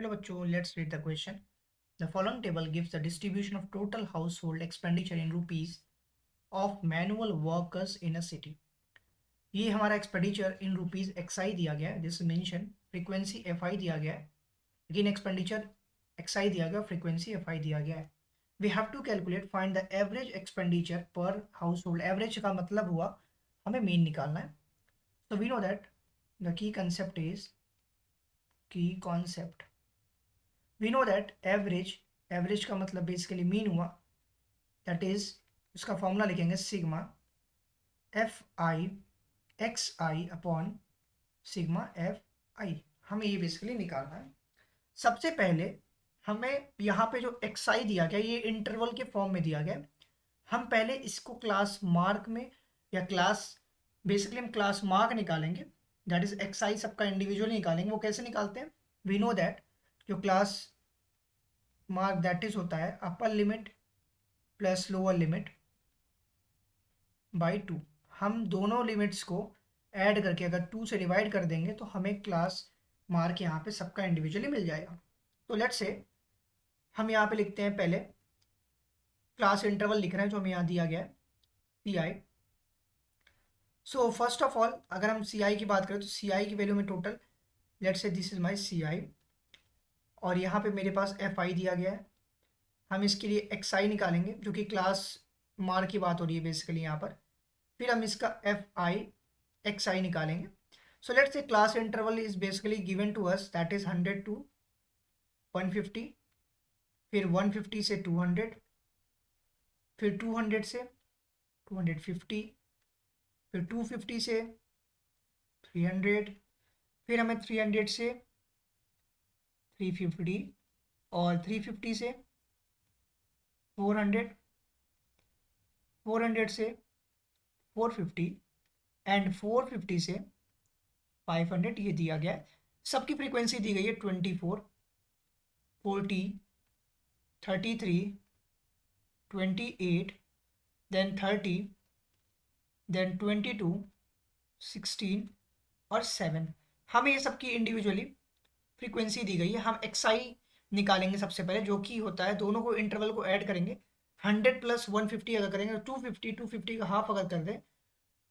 Hello बच्चों, let's read the question. The following table gives the distribution of total household expenditure in rupees of manual workers in a city. ये हमारा expenditure in rupees XI दिया गया है, this mention frequency FI दिया गया है, again expenditure XI दिया गया, फ्रीक्वेंसी FI दिया गया है. We have to calculate find the average expenditure per household. Average का मतलब हुआ हमें मीन निकालना है. So we know that the key concept is we know that average का मतलब बेसिकली मीन हुआ. दैट इज उसका फॉर्मूला लिखेंगे sigma FI XI upon sigma FI. हमें ये बेसिकली निकालना है. सबसे पहले हमें यहाँ पे जो XI दिया गया ये इंटरवल के फॉर्म में दिया गया. हम पहले इसको क्लास मार्क में या क्लास बेसिकली हम क्लास मार्क निकालेंगे. दैट इज XI सबका इंडिविजुअली निकालेंगे. वो कैसे निकालते हैं? वी नो दैट जो क्लास मार्क दैट इज होता है upper limit plus lower limit by 2. हम दोनों लिमिट्स को ऐड करके अगर 2 से डिवाइड कर देंगे तो हमें क्लास मार्क यहाँ पे सबका इंडिविजुअली मिल जाएगा. तो लेट्स से हम यहाँ पे लिखते हैं, पहले क्लास इंटरवल लिख रहे हैं जो हमें यहाँ दिया गया है CI. So first of all अगर हम CI की बात करें तो CI की वैल्यू में total let's say this is my CI और यहाँ पे मेरे पास FI दिया गया है. हम इसके लिए XI निकालेंगे जो कि क्लास मार्क की बात हो रही है बेसिकली यहाँ पर. फिर हम इसका FI XI निकालेंगे. So let's say class interval is basically given to us that is 100 to 150, फिर 150 से 200, फिर 200 से 250, फिर 250 से 300, फिर हमें 300 से 350 और 350 से 400, 400 से 450 एंड 450 से 500 ये दिया गया है. सबकी फ्रीक्वेंसी दी गई है 24, 40, 33, 28, देन 30, देन 22, 16 और 7. हमें ये सबकी इंडिविजुअली फ्रीक्वेंसी दी गई है. हम XI निकालेंगे सबसे पहले जो कि होता है दोनों को इंटरवल को ऐड करेंगे. 100 प्लस 150 अगर करेंगे तो 250 का हाफ अगर कर दें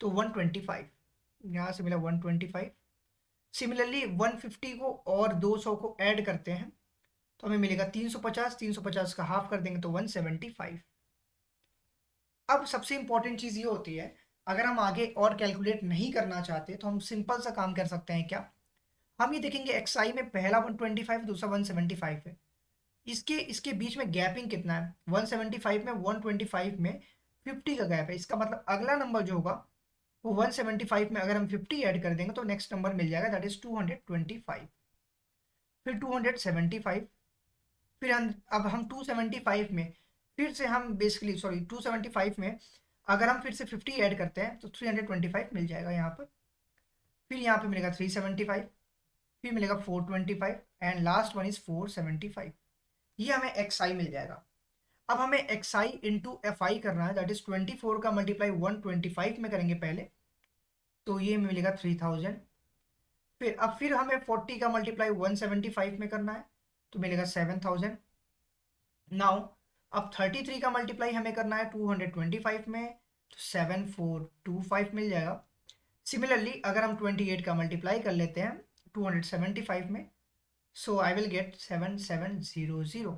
तो 125. यहाँ से मिला 125. सिमिलरली 150 को और 200 को ऐड करते हैं तो हमें मिलेगा 350. 350 का हाफ कर देंगे तो 175. अब सबसे इंपॉर्टेंट चीज़ ये होती है, अगर हम आगे और कैलकुलेट नहीं करना चाहते तो हम सिंपल सा काम कर सकते हैं. क्या हम ये देखेंगे XI में पहला 125 दूसरा 175 है. इसके बीच में गैपिंग कितना है? 175 में 125 में 50 का गैप है. इसका मतलब अगला नंबर जो होगा वो 175 में अगर हम 50 ऐड कर देंगे तो नेक्स्ट नंबर मिल जाएगा दैट इज 225, फिर 275, फिर अब हम 275 में फिर से हम बेसिकली 275 में अगर हम फिर से 50 ऐड करते हैं तो 325 मिल जाएगा यहाँ पर. फिर यहाँ पे मिलेगा 375, फिर मिलेगा 425 एंड लास्ट वन इज 475. ये हमें XI मिल जाएगा. अब हमें XI इंटू FI करना है. दैट इज 24 का मल्टीप्लाई 125 में करेंगे पहले तो ये मिलेगा 3000. फिर हमें 40 का मल्टीप्लाई 175 में करना है तो मिलेगा 7000. नाउ अब 33 का मल्टीप्लाई हमें करना है 225 में तो 7425 मिल जाएगा. सिमिलरली अगर हम 28 का मल्टीप्लाई कर लेते हैं 275 में सो आई विल गेट 7700.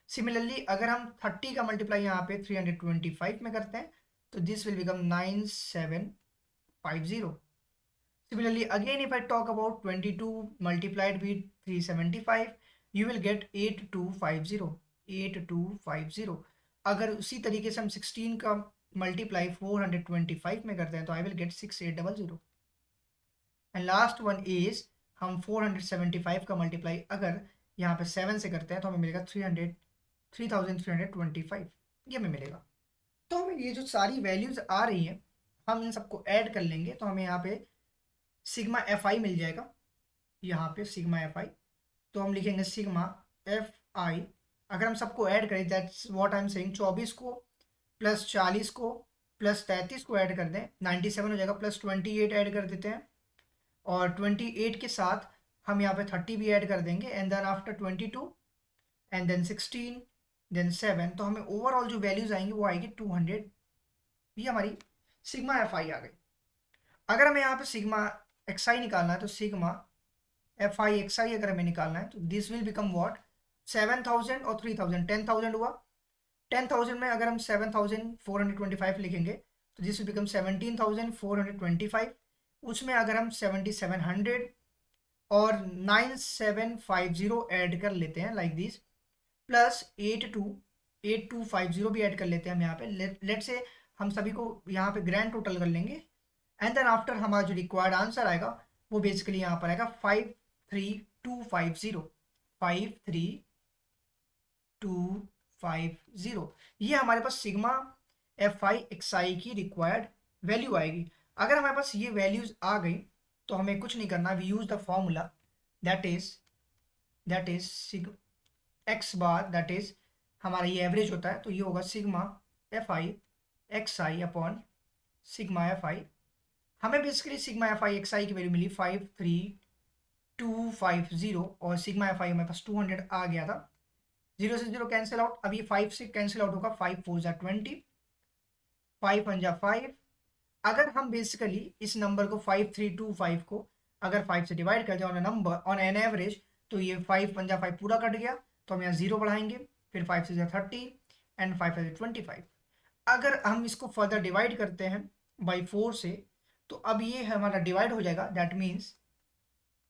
सिमिलरली अगर हम 30 का मल्टीप्लाई यहाँ पे 325 में करते हैं तो this will become 9750. Similarly, again if I talk about 22 multiplied with 375, you will get 8250. 8250. अगर उसी तरीके से हम 16 का मल्टीप्लाई 425 में करते हैं तो I will get 6800. And last one is हम 475 का मल्टीप्लाई अगर यहाँ पे 7 से करते हैं तो हमें मिलेगा 3325. ये हमें मिलेगा. तो हमें ये जो सारी वैल्यूज आ रही हैं हम इन सबको ऐड कर लेंगे तो हमें यहाँ पे सिग्मा FI मिल जाएगा. यहाँ पे सिग्मा FI तो हम लिखेंगे सिग्मा FI. अगर हम सबको ऐड करें that's what I am saying, 24 को प्लस 40 को प्लस 33 को ऐड कर दें 97 हो जाएगा. प्लस 28 ऐड कर देते हैं और 28 के साथ हम यहाँ पे 30 भी ऐड कर देंगे and then after 22 and then 16 then 7, तो हमें ओवरऑल जो वैल्यूज आएंगी वो आएगी 200। ये हमारी सिग्मा एफ आई आ गई। अगर हमें यहाँ पे सिग्मा एक्स आई निकालना है तो सिग्मा एफ आई एक्स आई अगर हमें निकालना है तो दिस विल बिकम व्हाट 7000 और 3000, 10,000 हुआ। 10,000 में अगर हम 7,425 लिखेंगे तो दिस विल बिकम 17,425। उसमें अगर हम 7,700 और 9,750 ऐड कर लेते हैं लाइक दिस, प्लस 8250 भी ऐड कर लेते हैं हम यहाँ पे। लेट से हम सभी को यहाँ पे ग्रैंड टोटल कर लेंगे एंड देन आफ्टर हमारा जो रिक्वायर्ड आंसर आएगा वो बेसिकली यहाँ पर आएगा 53250। 53250, ये हमारे पास sigma f i x i की रिक्वायर्ड वैल्यू आएगी। अगर हमारे पास ये वैल्यूज आ गई तो हमें कुछ नहीं करना, we use the formula that is सिग एक्स बार, दैट इज हमारा ये एवरेज होता है, तो ये होगा sigma f i x i upon sigma f i. हमें basically sigma f i x i की वैल्यू मिली 53250 और सिग्मा एफ आई हमारे पास 200 आ गया था। 0 से 0 कैंसिल आउट, अब ये 5 से कैंसिल आउट होगा, 5 4 जा 20, 5 1 जा 5। अगर हम बेसिकली इस नंबर को 5325 को अगर 5 से डिवाइड कर दें on number on an average, तो ये 5 1 जा 5 पूरा कट गया, तो हम यहाँ 0 बढ़ाएंगे, फिर 5 से 30 एंड 5 से 25। अगर हम इसको फर्दर डिवाइड करते हैं बाई 4 से, तो अब ये हमारा डिवाइड हो जाएगा। दैट मीन्स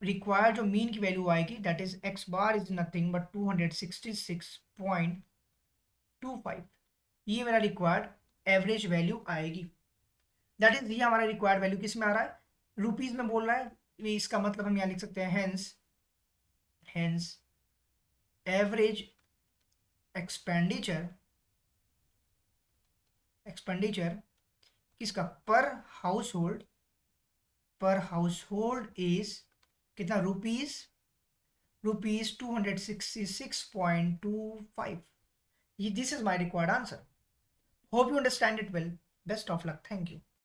रिक्वायर्ड जो मीन की वैल्यू आएगी that is x bar is nothing but 266.25। ये मेरा रिक्वायर्ड एवरेज वैल्यू आएगी। दैट इज ये हमारा रिक्वायर्ड वैल्यू किस में आ रहा है, रुपीज में बोल रहा है। इसका मतलब हम यहाँ लिख सकते हैं हेंस एवरेज एक्सपेंडिचर किसका, पर हाउस होल्ड इज कितना, rupees 266.25। This is my required answer. Hope you understand it well. Best of luck, thank you.